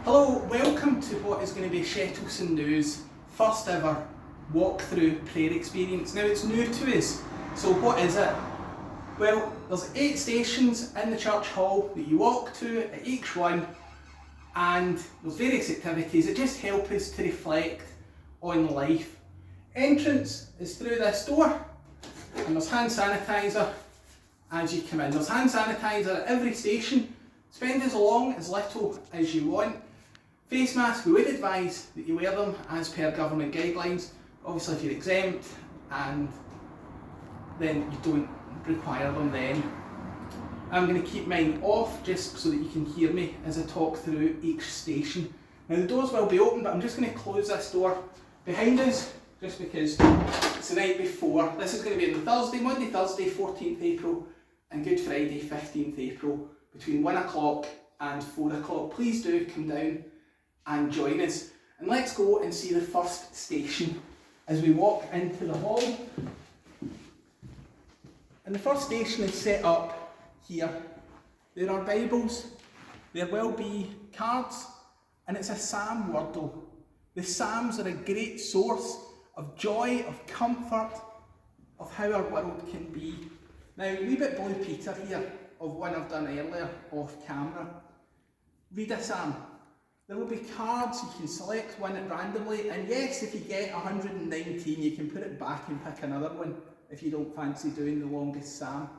Hello, welcome to what is going to be Shettleston News' first ever walk-through prayer experience. Now it's new to us, so what is it? Well, there's 8 stations in the church hall that you walk to at each one, and there's various activities that just help us to reflect on life. Entrance is through this door, and there's hand sanitiser as you come in. There's hand sanitiser at every station. Spend as long, as little as you want. Face masks, we would advise that you wear them as per government guidelines. Obviously if you're exempt, and then you don't require them then. I'm going to keep mine off just so that you can hear me as I talk through each station. Now the doors will be open, but I'm just going to close this door behind us just because it's the night before. This is going to be on the Thursday, Monday, Thursday 14th April and Good Friday 15th April between 1 o'clock and 4 o'clock. Please do come down and join us. And let's go and see the first station as we walk into the hall. And the first station is set up here. There are Bibles, there will be cards, and it's a psalm wordle. The psalms are a great source of joy, of comfort, of how our world can be. Now, a wee bit Blue Peter here of one I've done earlier off camera. Read a psalm. There will be cards, you can select one at randomly, and yes, if you get 119 you can put it back and pick another one if you don't fancy doing the longest psalm.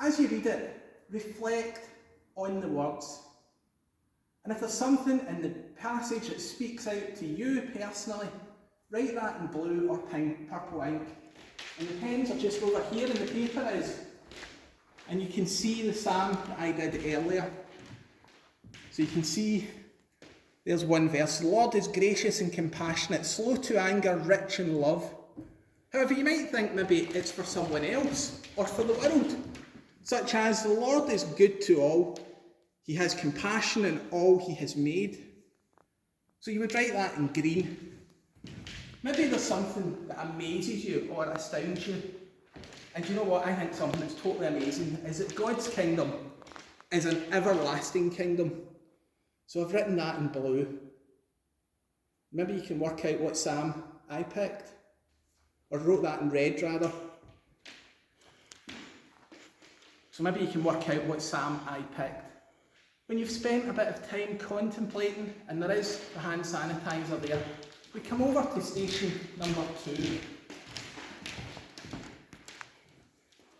As you read it, reflect on the words. And if there's something in the passage that speaks out to you personally, write that in blue or pink, purple ink. And the pens are just over here and the paper is. And you can see the psalm that I did earlier. So you can see there's one verse. The Lord is gracious and compassionate, slow to anger, rich in love. However, you might think maybe it's for someone else or for the world. Such as, the Lord is good to all. He has compassion in all he has made. So you would write that in green. Maybe there's something that amazes you or astounds you. And you know what, I think something that's totally amazing is that God's kingdom is an everlasting kingdom. So I've written that in blue. Maybe you can work out what psalm I picked. Or wrote that in red rather. So maybe you can work out what psalm I picked. When you've spent a bit of time contemplating, and there is the hand sanitiser there, we come over to station number 2.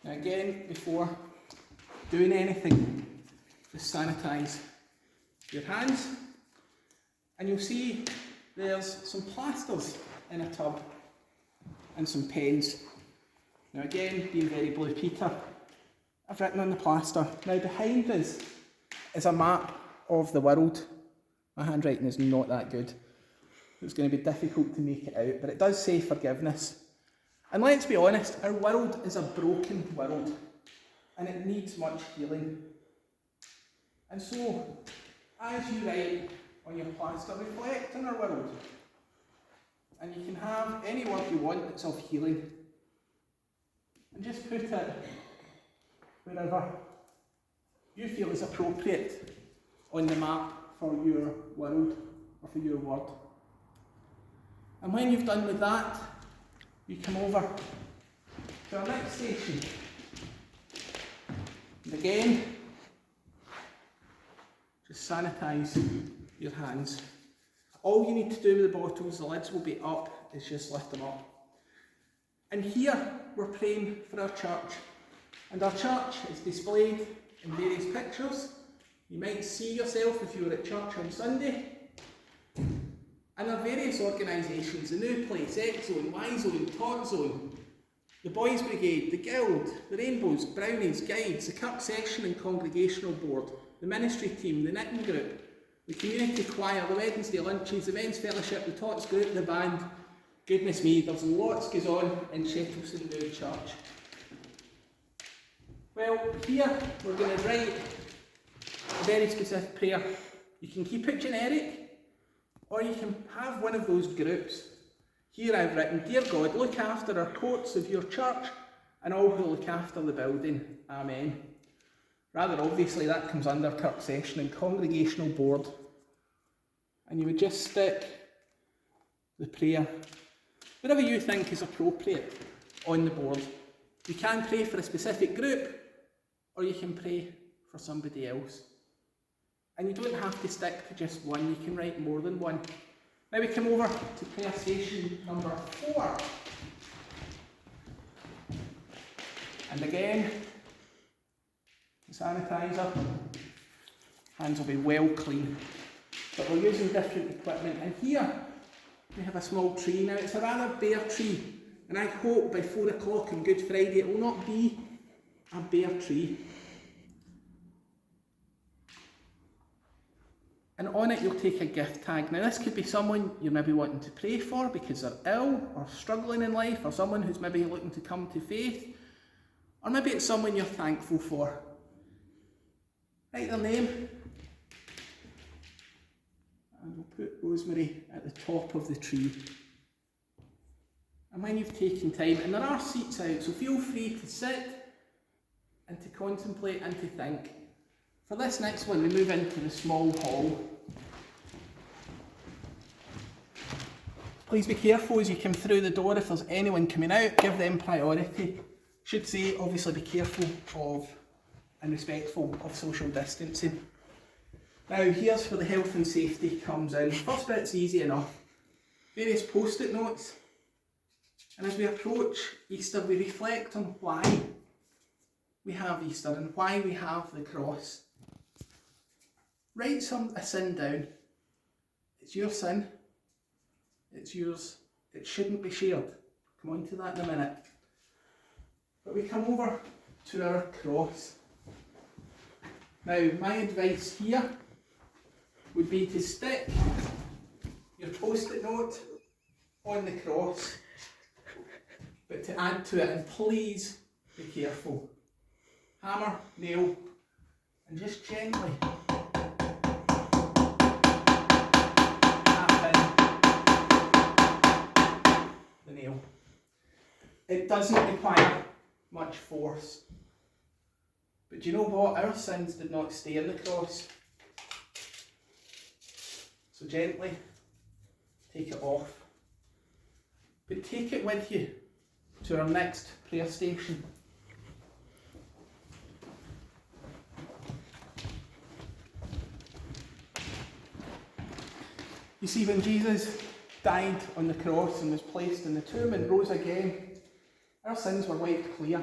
Now again, before doing anything, just sanitise your hands, and you'll see there's some plasters in a tub and some pens. Now again, being very Blue Peter, I've written on the plaster. Now behind us is a map of the world. My handwriting is not that good. It's going to be difficult to make it out, but it does say forgiveness. And let's be honest, our world is a broken world and it needs much healing. And so, as you write on your plaster, reflect on our world. And you can have any word you want that's of healing. And just put it wherever you feel is appropriate on the map for your world or for your word. And when you've done with that, you come over to our next station. And again, just sanitise your hands. All you need to do with the bottles, the lids will be up, is just lift them up. And here we're praying for our church. And our church is displayed in various pictures. You might see yourself if you were at church on Sunday. And there are various organisations, the New Place, X Zone, Y Zone, Tot Zone, the Boys Brigade, the Guild, the Rainbows, Brownies, Guides, the Kirk Session and Congregational Board, the Ministry Team, the Knitting Group, the Community Choir, the Wednesday Lunches, the Men's Fellowship, the Tots Group, the Band. Goodness me, there's lots goes on in Shettleston New Church. Well, here we're going to write a very specific prayer. You can keep it generic, or you can have one of those groups. Here I've written, Dear God, look after our courts of your church and all who look after the building. Amen. Rather obviously that comes under Kirk Session and Congregational Board. And you would just stick the prayer, whatever you think is appropriate, on the board. You can pray for a specific group, or you can pray for somebody else. And you don't have to stick to just one, you can write more than one. Now we come over to prayer station number 4. And again, sanitizer, hands will be well clean. But we're using different equipment. And here we have a small tree. Now it's a rather bare tree, and I hope by 4 o'clock on Good Friday it will not be a bare tree. And on it you'll take a gift tag. Now this could be someone you're maybe wanting to pray for because they're ill or struggling in life, or someone who's maybe looking to come to faith, or maybe it's someone you're thankful for. Write their name, and we'll put Rosemary at the top of the tree. And when you've taken time, and there are seats out, so feel free to sit and to contemplate and to think. For this next one, we move into the small hall. Please be careful as you come through the door. If there's anyone coming out, give them priority. Should say, obviously, be careful of and respectful of social distancing. Now, here's where the health and safety comes in. First bit's easy enough. Various post-it notes. And as we approach Easter, we reflect on why we have Easter and why we have the cross. Write a sin down. It's your sin. It's yours. It shouldn't be shared. Come on to that in a minute. But we come over to our cross. Now, my advice here would be to stick your post-it note on the cross, but to add to it, and please be careful. Hammer, nail, and just gently tap in the nail. It doesn't require much force. But do you know what? Our sins did not stay on the cross. So gently take it off. But take it with you to our next prayer station. You see, when Jesus died on the cross and was placed in the tomb and rose again, our sins were wiped clear.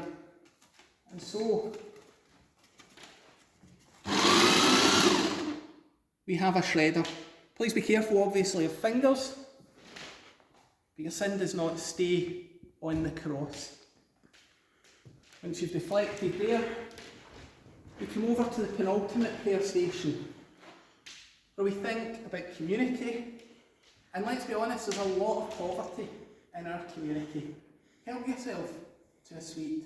And so we have a shredder. Please be careful, obviously, of fingers, but your sin does not stay on the cross. Once you've reflected there, we come over to the penultimate prayer station, where we think about community. And let's be honest, there's a lot of poverty in our community. Help yourself to a sweet.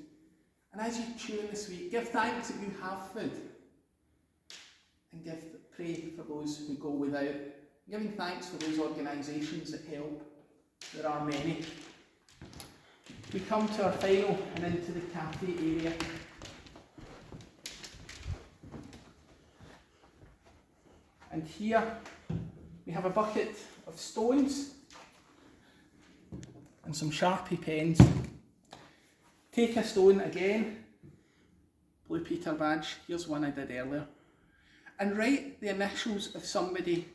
And as you chew in the sweet, give thanks that you have food. And pray for those who go without. Giving thanks for those organisations that help. There are many. We come to our final and into the cafe area. And here we have a bucket of stones and some Sharpie pens. Take a stone again, Blue Peter badge, here's one I did earlier, and write the initials of somebody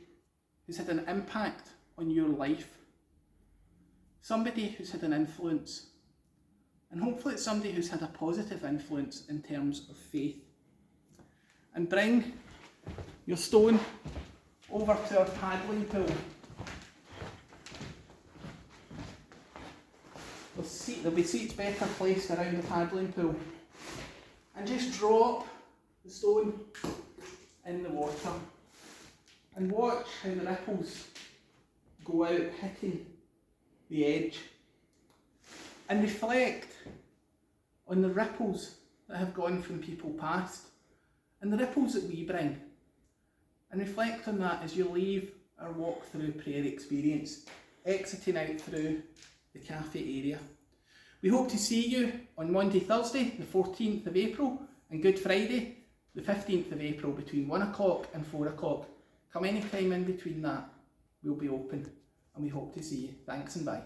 who's had an impact on your life. Somebody who's had an influence. And hopefully it's somebody who's had a positive influence in terms of faith. And bring your stone over to our paddling pool. There'll be seats better placed around the paddling pool. And just drop the stone in the water. And watch how the ripples go out, hitting the edge. And reflect on the ripples that have gone from people past, and the ripples that we bring. And reflect on that as you leave our walk through prayer experience, exiting out through the cafe area. We hope to see you on Maunday, Thursday, the 14th of April, and Good Friday, the 15th of April, between 1 o'clock and 4 o'clock. Come any time in between that. will be open, and we hope to see you. Thanks and bye.